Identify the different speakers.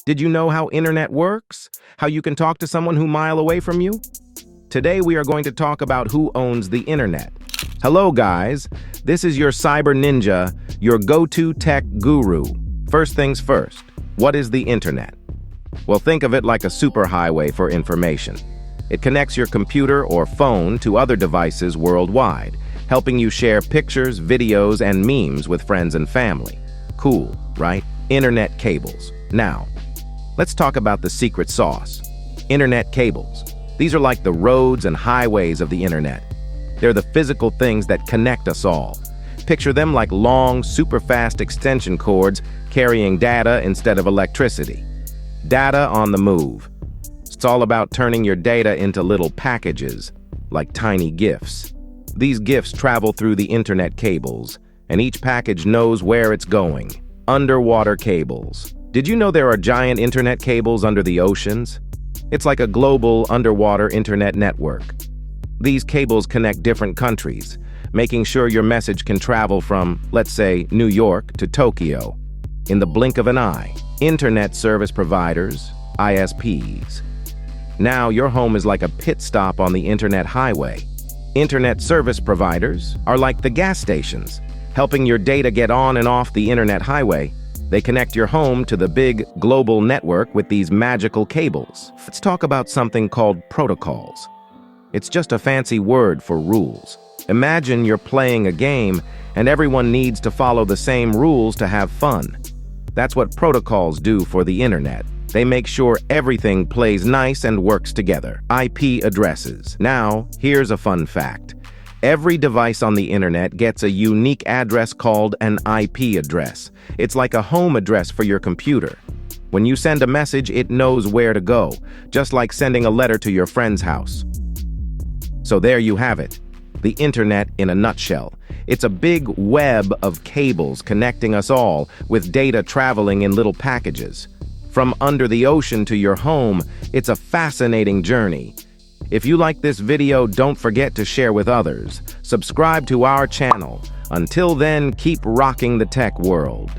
Speaker 1: Did you know how internet works? How you can talk to someone who mile away from you? Today we are going to talk about who owns the internet. Hello guys, this is your cyber ninja, your go-to tech guru. First things first, what is the internet? Well, think of it like a superhighway for information. It connects your computer or phone to other devices worldwide, helping you share pictures, videos, and memes with friends and family. Cool, right? Internet cables. Now, let's talk about the secret sauce. Internet cables. These are like the roads and highways of the internet. They're the physical things that connect us all. Picture them like long, super-fast extension cords carrying data instead of electricity. Data on the move. It's all about turning your data into little packages, like tiny GIFs. These GIFs travel through the internet cables, and each package knows where it's going. Underwater cables. Did you know there are giant internet cables under the oceans? It's like a global underwater internet network. These cables connect different countries, making sure your message can travel from, let's say, New York to Tokyo in the blink of an eye. Internet service providers, ISPs. Now your home is like a pit stop on the internet highway. Internet service providers are like the gas stations, helping your data get on and off the internet highway. They connect your home to the big global network with these magical cables. Let's talk about something called protocols. It's just a fancy word for rules. Imagine you're playing a game and everyone needs to follow the same rules to have fun. That's what protocols do for the internet. They make sure everything plays nice and works together. IP addresses. Now, here's a fun fact. Every device on the internet gets a unique address called an IP address. It's like a home address for your computer. When you send a message, it knows where to go, just like sending a letter to your friend's house. So there you have it, the internet in a nutshell. It's a big web of cables connecting us all, with data traveling in little packages. From under the ocean to your home, it's a fascinating journey. If you like this video, don't forget to share with others. Subscribe to our channel. Until then, keep rocking the tech world.